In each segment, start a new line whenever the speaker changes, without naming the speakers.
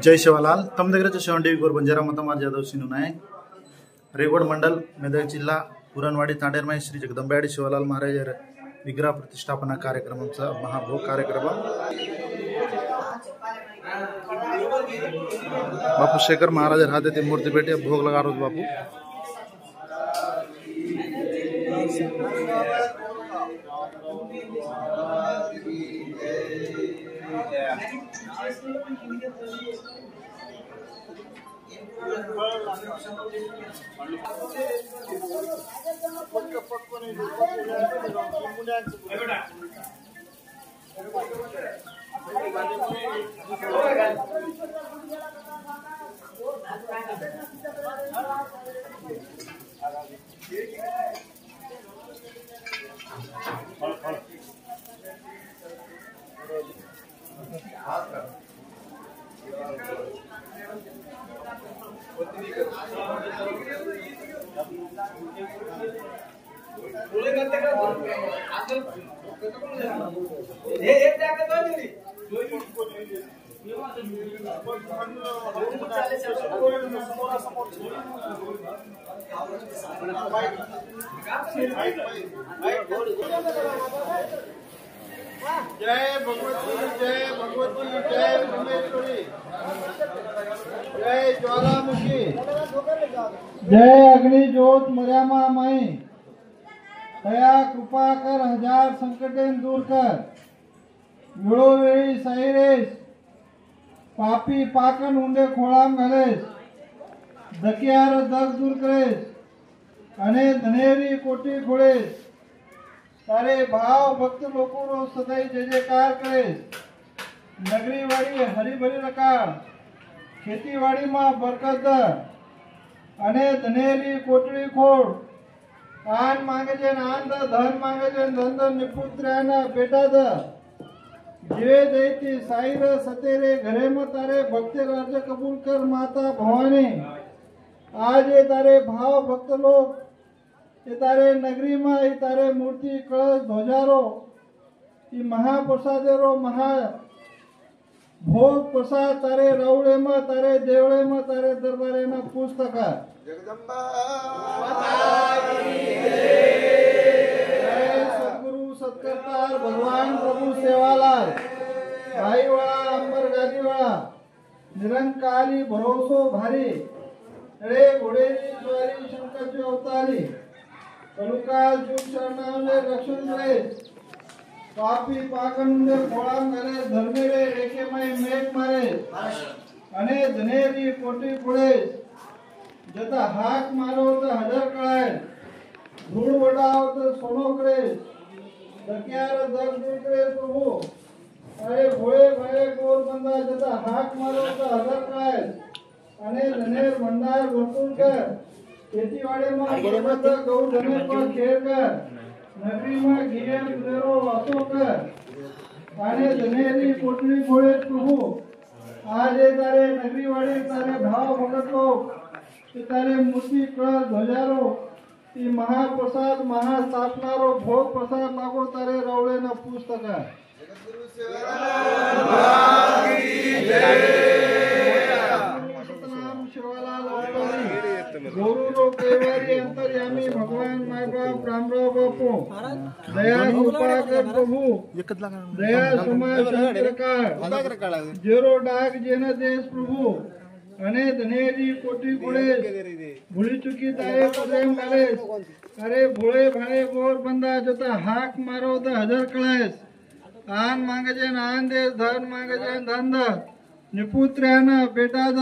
जय शिवलाल तम దగ్గర చూసేవండి गोर बंजारा मतमार जाधव सिंह नायक रेवगढ़ मंडल मेदक जिल्हा पुरणवाडी तांडेरमाई श्री जगदंबाडी शिवलाल महाराज विग्रह प्रतिष्ठापना कार्यक्रम महाभोग कार्यक्रम बापू शेखर महाराज हाथ ते मूर्ति पेटी भोग लगा रोज बापू जय भगवती जय भगवती जय परमेश्वरी जय ज्वालामुखी
जय अग्नि ज्योत मर्यामा माई दया कृपा कर हजार संकटेन दूर कर वेळोवेळी साईरेस पापी पाकन उंडे खोळाम घालेस दकियार दग दूर करेस अने धनेरी कोटी खोळेस तारे भाव भक्त लोको रो सदाई जय जयकार करेस नगरी वाड़ी हरी भरी रकार खेती वाड़ी में बरकत अने धनेरी कोटड़ी खोड़ आन मांगे जे आन द धन मांगे जे धन द निपुत्र्याना बेटा द जीवे देती साईर सतेरे घरे में तारे भक्ति राज्य कबूल कर माता भवानी आज ये तारे भाव भक्त लोग ये तारे नगरी में ये तारे मूर्ति कलश ध्वजारो ये महाप्रसादेरो महा भोग प्रसाद तारे रवड़े में तारे देवड़े में तारे दरबारे में पुस्तक
जगदम्बा
सदगुरु सत्कर्तार भगवान प्रभु सेवालाल भाई वाला अंबर गादी वाला निरंकारी भरोसो भारी रे घोड़ेरी ज्वारी शंकर जो अवतारी कलुकाल जुग शरणावले रक्षण करे पापी पाकंदे खोळाम घाले धर्मेरे रेखेमाई मेघ मारे अने धनेरी कोटी खोळे जता हाक मारो तो हजार कळाय धूळ वडाव तो सोनो करे दकियार दग दूर करे प्रभु अरे भोळे भळे गोर बंदा जता हाक मारो तो हजार कळाय अने धनेर भंडार भरपूर कर खेतीवाड़ी में पर्वत गौ जने पर खेर कर नगरी में घिये गुजरो वासो कर आने धनेरी कोटड़ी खोले प्रभु आज ये तारे नगरी वाड़ी तारे भाव भगत लोग ये तारे मूर्ति कलश ध्वजारो ये महाप्रसाद महास्थापनारो भोग प्रसाद लागो तारे रवड़े न पुस्तक गुरु रो केवारी अंतर्यामी भगवान माय बाप रामराव बापू दया कृपा कर प्रभु दया समाज शंकर जेरो डाग जेन देश प्रभु अने धनेरी कोटी कोड़े भूली चुकी तारे प्रेम कलेस अरे भोळे भाळे गोर बंदा जता हाक मारो तो हजार कळेस आन मांगे जे आन दे धन मांगे जे धन द निपुत्र्याना बेटा द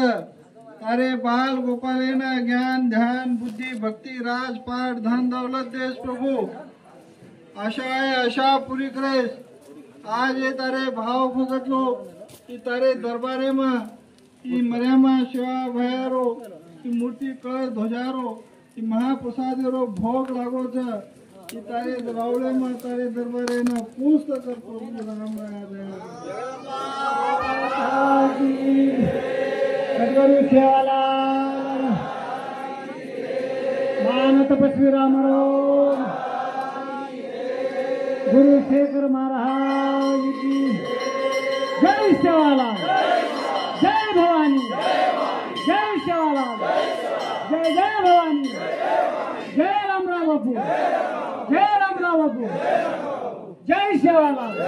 अरे बाल गोपालेना ज्ञान ध्यान बुद्धि भक्ति राजपाट धन दौलत देश प्रभु आशा है आशा पूरी करे आज ये तारे भाव भगत लोग ये तारे दरबारे में ये मर्यामा शिवा भयारो ये मूर्ति कलश ध्वजारो ये महाप्रसादेरो भोग लागो छ ये तारे रावले में तारे दरबारे ना पूस्त कर प्रभु राम सद्गुरु सेवालाल मान तपस्वी रामराव गुरु शेखर महाराज की जय सेवालाल जय भवानी।
బాబు, జై రామరావు బాబు, జై శివలాల్.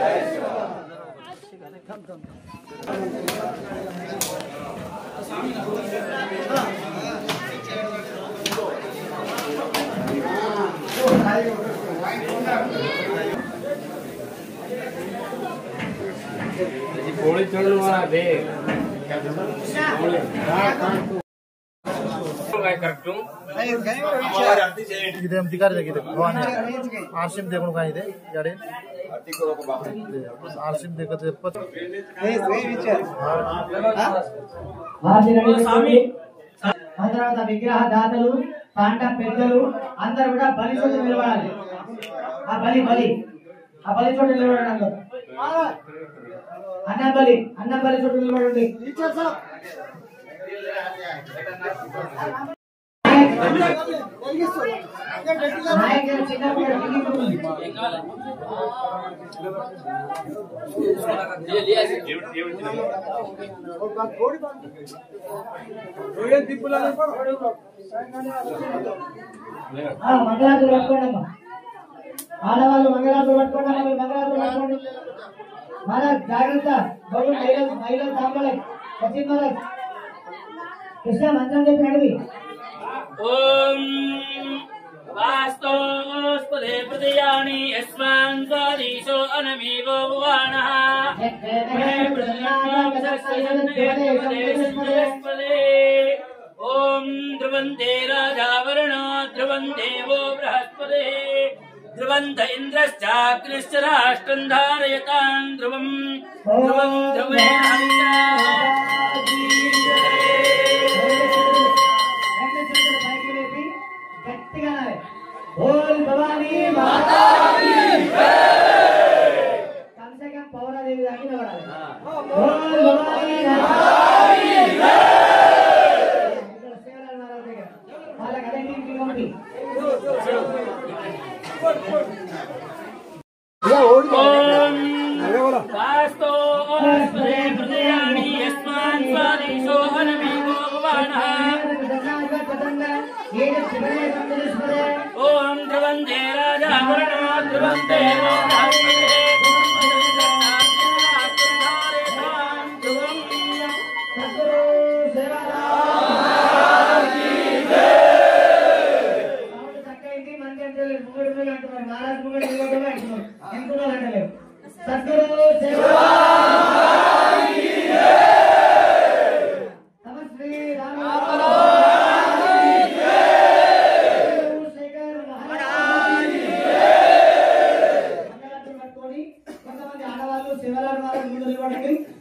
गोली चढ़ने वाला देख
ಇದೆ ಅಧಿಕಾರ ಇದೆ ಆರ್ಸಿಮ್ ದೇಗುಣ ಇದೆ ಯಾಡೆ ಆರ್ಸಿಮ್ ದೇಗತೆ
తర్వాత విగ్రహ దాతలు పాండ పెద్దలు అందరూ కూడా బలి చోటు నిలబడాలి. ఆ బలి చోటు నిలబడండి. అందరూ అన్న బలి చోటు నిలబడండి. మంగళాదులు పట్టుకోండి. ఆడవాళ్ళు మంగళాదులు పట్టుకోండి. మంగళాదులు పట్టుకోండి. మన జాగ్రత్త. మహిళలు తాంబలే కృష్ణ మంత్రం చెప్పి అడిగి.
ఓం వాస్తోస్పదే ప్రదయాని యస్మాన్ స్వాదీశో అనమీవో భువానః ఓం ధ్రువంతే రాజావరుణో ధ్రువం దేవో బృహస్పతే ధ్రువంత ఇంద్రశ్చాగ్నిశ్చ రాష్ట్రం ధారయతాం ధ్రువం ధ్రువం ధ్రువేణ
बोल भवानी माता की जय. कम से कम पौरा देवी जाके ना बढ़ा. बोल भवानी माता की जय. सेवला नारा देगा. माला कदे टीम की कौन-सी?
ओम वास्तो अस्पदे प्रदयानि यस्मान् स्वादीशो हनमीवो भुवानः ओम ध्रुवन्ते राजावरुणो ध्रुवं देवो बृहस्पतिः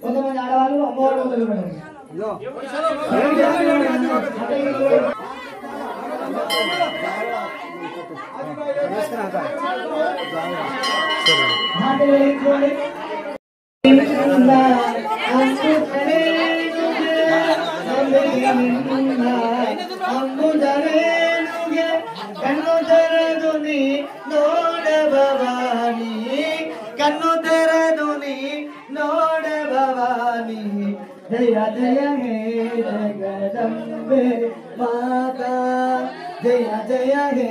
కొంతమంది ఆడవాళ్ళు అమ్మవారు ముందు నిలబడండి.
కన్ను తెరదుని నోడ భవాని జయ జయ హే జగదంబే మాతా జయ జయ హే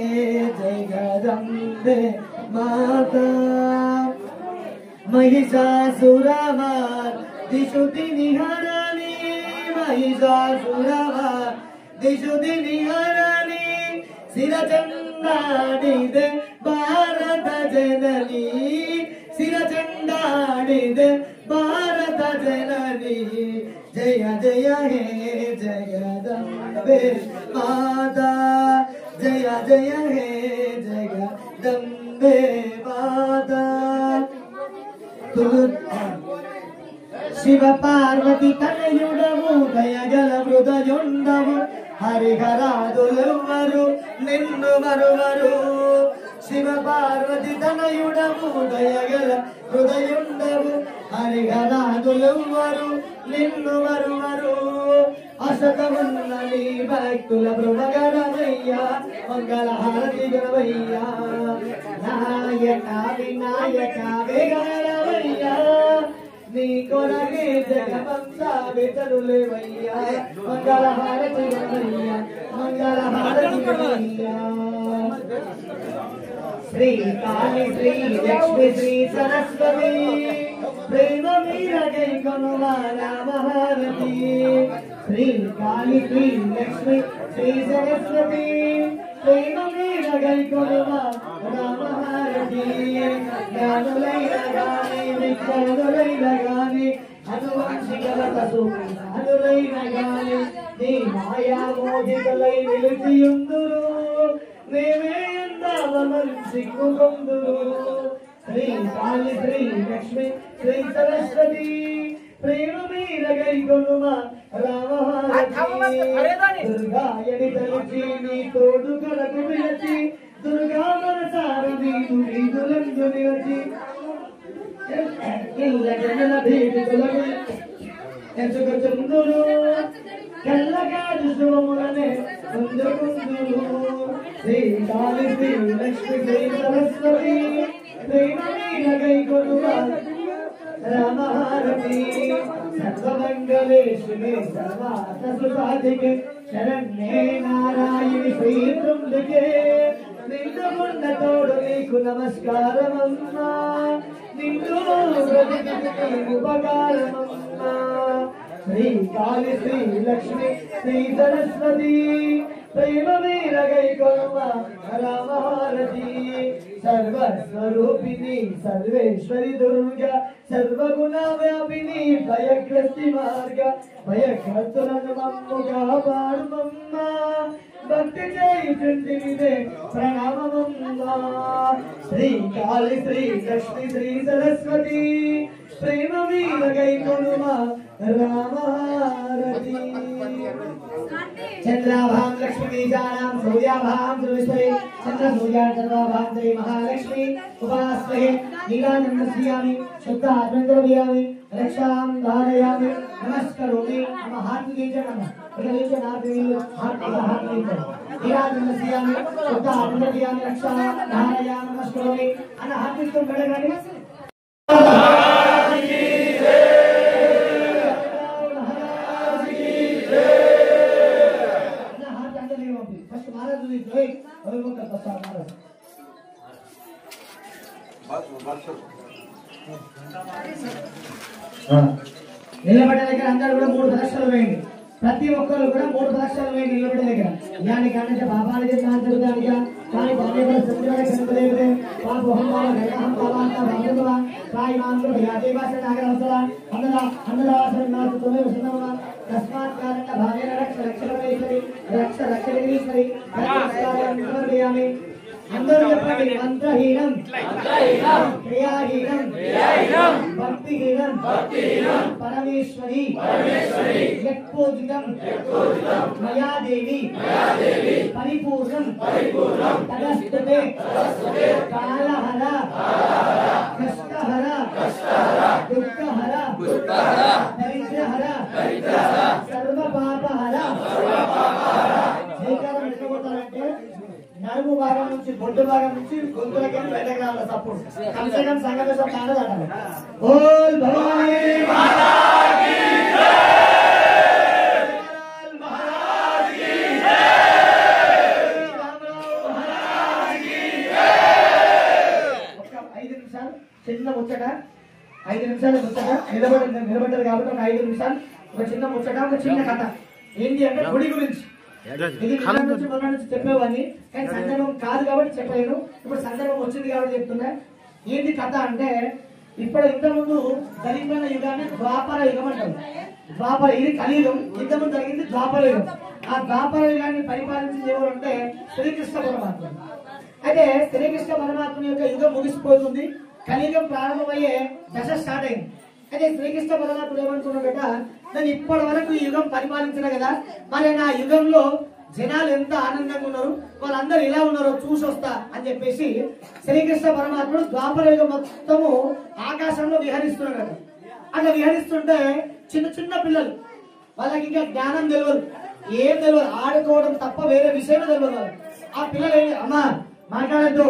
జగదంబే మాతా महिषासुरवार दिशुति निहरणी महिषासुरवार दिशुति निहरणी सिरचंडाडिदे भारत जननी सिरचंडाडिदे भारत जननी जय जय हे जगदम्बे माता जय जय हे जगदम्बे माता शिव पार्वती तनयुडवु दयगल हृदयुंडवु हरिहरादुलెవ్వరు నిన్ను మరువరు शिव पार्वती तनयुडवु दयगल हृदयुंडवु हरिहरादुలెవ్వరు నిన్ను మరువరు అసతమున్న నీ భక్తుల బృమగణమయ్యా మంగళ హారతి గణమయ్యా నాయక వినాయక వేగణమయ్యా నీ కొరకే జగమంతా వెతరులేవయ్యా మంగళహారతి ఇవ్వవయ్యా మంగళహారతి ఇవ్వవయ్యా శ్రీ కాళీ శ్రీ లక్ష్మి శ్రీ సరస్వతి ప్రేమ మీరగై కొనువా రామహారతి శ్రీ కాళీ శ్రీ లక్ష్మి శ్రీ సరస్వతి ప్రేమ మీరగై కొనువా రామహారతి జ్ఞానులైన గాని విజ్ఞానులైన గాని అనువంశికలతసు అనులైన గాని నీ మాయా మోహితులై నిలిచియుందురు నీవే సిగ్గుకొందురు శ్రీ కాళీ శ్రీ లక్ష్మి శ్రీ సరస్వతి ప్రేమ మీరగై కొనుమా రామహారతి దుర్గాయని తలచి నీ తోడు కరకు విలచి దుర్గా మనసారి నీదు వీధులందు నిలచి ఇల్ల జనల భీతులకు ఎసుకొందురు కల్లగాడు శుభములనే అందుకుందురు శ్రీ కాళీ శ్రీ లక్ష్మి శ్రీ సరస్వతి ప్రేమ మీరగై కొనుమా రామహారతి సర్వమంగళే శివే సర్వార్థ సుసాధికే శరణ్యే నారాయణి శ్రీ త్రుంబకే నిండుగుండ తోడు నీకు నమస్కారమమ్మా నిండు ఉపకారమమ్మా శ్రీ కాళీ శ్రీ లక్ష్మి శ్రీ సరస్వతి ప్రేమ మీరగై కొనుమా రామహారతి సర్వస్వరూపిణి సర్వేశ్వరి దుర్గా సర్వగుణ వ్యాపిని భయగ్రస్తి మార్గ భయగ్రస్తులను మమ్ముగా పాడుమమ్మా భక్తి చేయుచుంటివిదే ప్రణామమమ్మా శ్రీ కాళీ శ్రీ లక్ష్మి శ్రీ సరస్వతి ప్రేమ మీరగై కొనుమా రామహారతి చంద్రాభాం లక్ష్మీ బీజానాం సూర్యాభాం ధ్రువశ్వరే చంద్ర సూర్యాచంద్రాభాం శ్రీ మహాలక్ష్మి ఉపాస్మహే నీలానందస్యామి శుద్ధ ఆనందయామి రక్షాం ధారయామి నమస్కరోమి నమ హార్దిక నమ ప్రవేశ నార్దిలు హార్దిక నీలానందస్యామి శుద్ధ ఆనందయామి రక్షాం ధారయామి నమస్కరోమి అన్న హార్దిక గడగడి నిలబడే దగ్గర అందరూ కూడా 3 ప్రదక్షిణలు వేయండి ప్రతి ఒక్కరు కూడా 3 ప్రదక్షిణలు వేయండి నిలబడే దగ్గర యాని కాంటే బాబానికి నాంతరుదానిగా కాని బాబేల సంధ్యాల సందేవే పాపహం గణహం బాబాంత బాబువా కాయి మాంద్ర యాదేవాస నాగరవసల అందరాసన నాథ తొలే వసనవ తస్మాత్ కారణ భావేన రక్షరక్షణేశ్వరి రక్షరక్షణేశ్వరి రక్షరక్షణేశ్వరి అందరూ చెప్పండి మంత్రహీనం క్రియాహీనం భక్తిహీనం పరమేశ్వరి యత్పూజితం మయాదేవి పరిపూర్ణం తదస్తుతే కాలహర కష్టహర దుఃఖహర దరిద్రహర సర్వపాపహర అంటే నడుము భాగం నుంచి బొడ్డు భాగం నుంచి గొంతులకి బయటకు రావాలి సపోర్ట్ కంసకం సంగమేశం కానదాటాలి బోల్ భవానీ మాతా కీ జై మహారాజ్ కీ జై రామరావు మహారాజ్ కీ జై ఒక 5 నిమిషాలు చిన్న ముచ్చట 5 నిమిషాలు ముచ్చట నిలబడ్డారు కాబట్టి ఒక 5 నిమిషాలు ఒక చిన్న ముచ్చట ఒక చిన్న కథ ఏంటి అంటే గుడి గురించి ఇది నుంచి చెప్పేవాడిని కానీ సందర్భం కాదు కాబట్టి చెప్పలేను ఇప్పుడు సందర్భం వచ్చింది కాబట్టి చెప్తున్నా ఏంటి కథ అంటే ఇప్పుడు ఇంతకుముందు జరిగిన యుగాన్ని ద్వాపర యుగం అంటారు ద్వాపర ఇది కలియుగం ఇంతకుముందు జరిగింది ద్వాపర యుగం ఆ ద్వాపర యుగాన్ని పరిపాలించింది ఎవరు అంటే శ్రీకృష్ణ పరమాత్మ అయితే శ్రీకృష్ణ పరమాత్మ యొక్క యుగం ముగిసిపోతుంది కలియుగం ప్రారంభమయ్యే దశ స్టార్ట్ అయింది అయితే శ్రీకృష్ణ పరమాత్ముడు ఏమనుకున్నాడట నేను ఇప్పటి వరకు ఈ యుగం పరిపాలించిన కదా మరి నా యుగంలో జనాలు ఎంత ఆనందంగా ఉన్నారు వాళ్ళందరూ ఇలా ఉన్నారో చూసి వస్తా అని చెప్పేసి శ్రీకృష్ణ పరమాత్ముడు ద్వాపర యుగం మొత్తము ఆకాశంలో విహరిస్తున్నాడు. అట్లా విహరిస్తుంటే చిన్న చిన్న పిల్లలు వాళ్ళకి ఇంకా జ్ఞానం తెలియదు, ఏం తెలియదు, ఆడుకోవడం తప్ప వేరే విషయం తెలియదు. ఆ పిల్లలు అమ్మా మాట్లాడద్దు.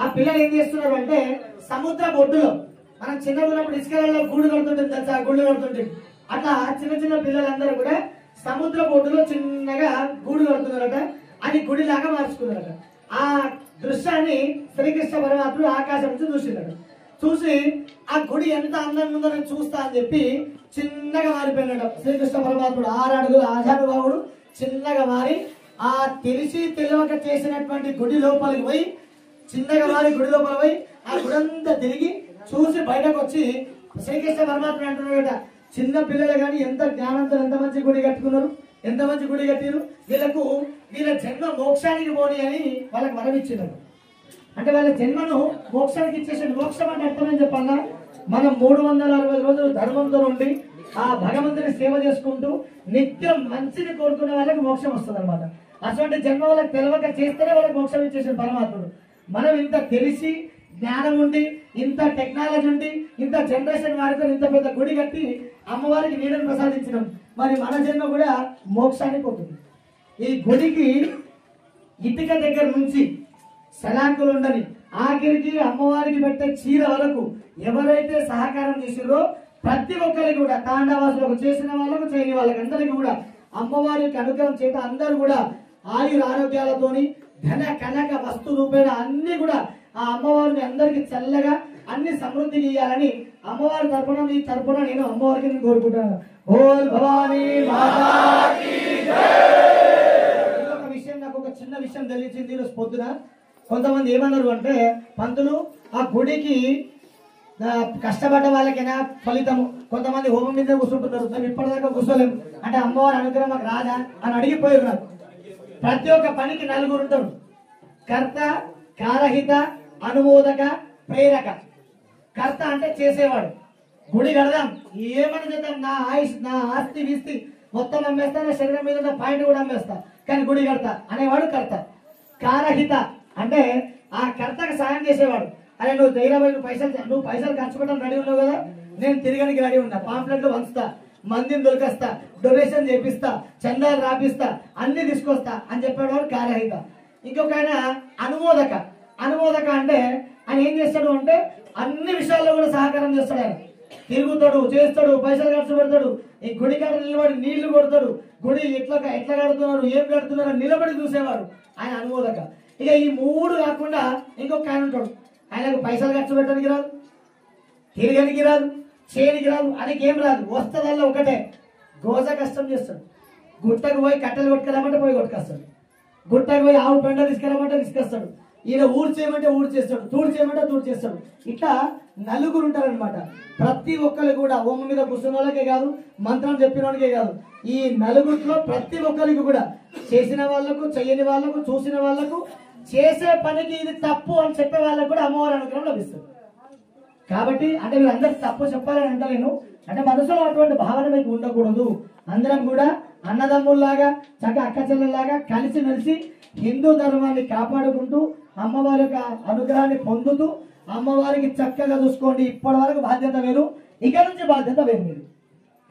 ఆ పిల్లలు ఏం చేస్తున్నారు అంటే సముద్ర ఒడ్డులో
మనం చిన్నగా ఉన్నప్పుడు ఇసుకలలో గూడు కడుతుంటుంది తెలుసా, గుళ్ళు కడుతుంటుంది. అట్లా చిన్న చిన్న పిల్లలందరూ కూడా సముద్ర బొడ్డులో చిన్నగా గూడు కడుతున్నారట. అది గుడిలాగా మార్చుకున్నారట. ఆ దృశ్యాన్ని శ్రీకృష్ణ పరమాత్ముడు ఆకాశం నుంచి చూసినాడు. చూసి ఆ గుడి ఎంత అందంగా ఉందో నేను చూస్తా అని చెప్పి చిన్నగా మారిపోయినాడు శ్రీకృష్ణ పరమాత్ముడు. 6 అడుగుల ఆజానుభావుడు చిన్నగా మారి ఆ తెలిసి తెలియక చేసినటువంటి గుడి లోపలికి పోయి చిన్నగా మారి గుడి లోపల పోయి ఆ గుడంతా తిరిగి చూసి బయటకు వచ్చి శ్రీకృష్ణ పరమాత్ముడు అంటున్నాడట, చిన్న పిల్లలు కానీ ఎంత జ్ఞానంతో ఎంత మంచి గుడి కట్టుకున్నారు, ఎంత మంచి గుడి కట్టారు, వీళ్ళ జన్మ మోక్షానికి పోని అని వాళ్ళకి వరం ఇచ్చినారు. అంటే వాళ్ళ జన్మను మోక్షానికి ఇచ్చేసాడు. మోక్షం అంటే అర్థమని చెప్పాలా, మనం 360 రోజులు ధర్మంతో ఉండి ఆ భగవంతుని సేవ చేసుకుంటూ నిత్యం మంచిని కోరుకునే వాళ్ళకి మోక్షం వస్తుంది అనమాట. అటువంటి జన్మ వాళ్ళకి తెలవక చేస్తేనే వాళ్ళకి మోక్షం ఇచ్చేసాడు పరమాత్ముడు. మనం ఇంత తెలిసి జ్ఞానం ఉండి ఇంత టెక్నాలజీ ఉండి ఇంత జనరేషన్ వారితో ఇంత పెద్ద గుడి కట్టి అమ్మవారికి నీడను ప్రసాదించినాం. మరి మన జన్మ కూడా మోక్షానికి పోతుంది. ఈ గుడికి ఇటుక దగ్గర నుంచి సలాంకులు ఉండని ఆఖరికి అమ్మవారికి పెట్టే చీర వరకు ఎవరైతే సహకారం చేసిరో ప్రతి ఒక్కరికి కూడా తాండవాసులకు చేసిన వాళ్ళకు చేయని వాళ్ళకి అందరికీ కూడా అమ్మవారికి అనుగ్రహం చేత అందరూ కూడా ఆయుర ఆరోగ్యాలతోని ధన కనక వస్తు రూపేణ అన్ని కూడా ఆ అమ్మవారిని అందరికి చల్లగా అన్ని సమృద్ధికి ఇయ్యాలని అమ్మవారి తరపున మీ తరపున నేను అమ్మవారికి నేను కోరుకుంటాను. ఓల్ భవానీ మాతా కీ జై. ఒక విషయం, నాకు ఒక చిన్న విషయం తెలిసింది ఈరోజు పొద్దున. కొంతమంది ఏమన్నారు అంటే, పంతులు ఆ గుడికి కష్టపడ్డ వాళ్ళకైనా ఫలితము, కొంతమంది హోమం మీద కూర్చుంటున్నారు, మేము ఇప్పటిదాకా కూర్చోలేము అంటే అమ్మవారి అనుగ్రహం మాకు రాదా అని అడిగిపోయారు. నాకు ప్రతి ఒక్క పనికి 4 ఉంటారు, కర్త, కారహిత, అనుమోదక, ప్రేరక. కర్త అంటే చేసేవాడు, గుడి కడదాం ఏమని చేద్దాం, నా ఆస్తి వీస్తి మొత్తం అమ్మేస్తా, నా శరీరం మీద ఉన్న పాయింట్ కూడా అమ్మేస్తా కానీ గుడి కడతా అనేవాడు కర్త. కారహిత అంటే ఆ కర్తకు సాయం చేసేవాడు. అరే నువ్వు ధైర్యమైన నువ్వు పైసలు ఖర్చు పెట్టడం రెడీ ఉన్నావు కదా, నేను తిరగడానికి రెడీ ఉన్నా, పాంప్లెట్లు వంచుతా, మందిని దొరికేస్తా, డొనేషన్ చేపిస్తా, చందాలు రాపిస్తా, అన్ని తీసుకొస్తా అని చెప్పేవాడు కారహిత. ఇంకొక ఆయన అనుమోదక. అనుమోదక అంటే ఆయన ఏం చేస్తాడు అంటే అన్ని విషయాల్లో కూడా సహకారం చేస్తాడు. ఆయన తిరుగుతాడు, చేస్తాడు, పైసలు ఖర్చు పెడతాడు, ఈ గుడి కాడ నిలబడి నీళ్లు కొడతాడు, గుడి ఎట్లా కడుతున్నారు ఏం కడుతున్నారు నిలబడి చూసేవాడు ఆయన అనుమోదక. ఇక ఈ 3 కాకుండా ఇంకొక ఆయన ఉంటాడు, ఆయనకు పైసలు ఖర్చు పెట్టడానికి రాదు, తిరగడానికి రాదు, చేయనికి రాదు, ఆయనకి ఏం రాదు, వస్తుందల్లా ఒకటే గోజ కష్టం చేస్తాడు. గుట్టకు పోయి కట్టెలు కొట్టుకెళ్ళమంటే పోయి కొట్టుకొస్తాడు, గుట్టకు పోయి ఆవు పెండ తీసుకెళ్ళమంటే తీసుకొస్తాడు, ఈయన ఊరు చేయమంటే ఊరు చేస్తాడు, తూడు చేయమంటే తూడు చేస్తాడు. ఇట్లా 4 ఉంటారనమాట. ప్రతి ఒక్కరు కూడా హోమం మీద కూర్చున్న వాళ్ళకే కాదు, మంత్రం చెప్పిన వాళ్ళకే కాదు, ఈ 4లో ప్రతి ఒక్కరికి కూడా చేసిన వాళ్ళకు, చెయ్యని వాళ్ళకు, చూసిన వాళ్ళకు, చేసే పనికి ఇది తప్పు అని చెప్పే వాళ్ళకు కూడా అమ్మవారి అనుగ్రహం లభిస్తుంది. కాబట్టి అంటే మీరు అందరికి తప్పు చెప్పాలని అంటలేను, అంటే మనసులో అటువంటి భావన మీకు ఉండకూడదు. అందరం కూడా అన్నదమ్ముల్లాగా చక్కగా అక్క చెల్లెల్లాగా కలిసి మెలిసి హిందూ ధర్మాన్ని కాపాడుకుంటూ అమ్మవారి యొక్క అనుగ్రహాన్ని పొందుతూ అమ్మవారికి చక్కగా చూసుకోండి. ఇప్పటి వరకు బాధ్యత వేరు, ఇక నుంచి బాధ్యత వేరు మీరు.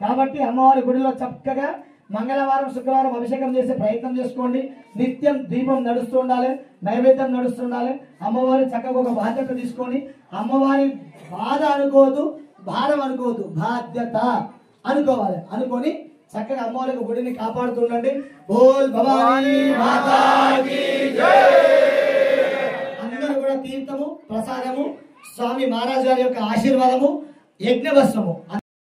కాబట్టి అమ్మవారి గుడిలో చక్కగా మంగళవారం శుక్రవారం అభిషేకం చేసే ప్రయత్నం చేసుకోండి. నిత్యం దీపం నడుస్తూ ఉండాలి, నైవేద్యం నడుస్తుండాలి. అమ్మవారి చక్కగా ఒక బాధ్యత తీసుకొని అమ్మవారి బాధ అనుకోవద్దు, భారం అనుకోవద్దు, బాధ్యత అనుకోవాలి. అనుకొని చక్కగా అమ్మవారి గుడిని కాపాడుతుండండి. బోల్ భవానీ మాతా కీ జై. అందరూ కూడా తీర్థము, ప్రసాదము, స్వామి మహారాజు గారి యొక్క ఆశీర్వాదము, యజ్ఞభస్మము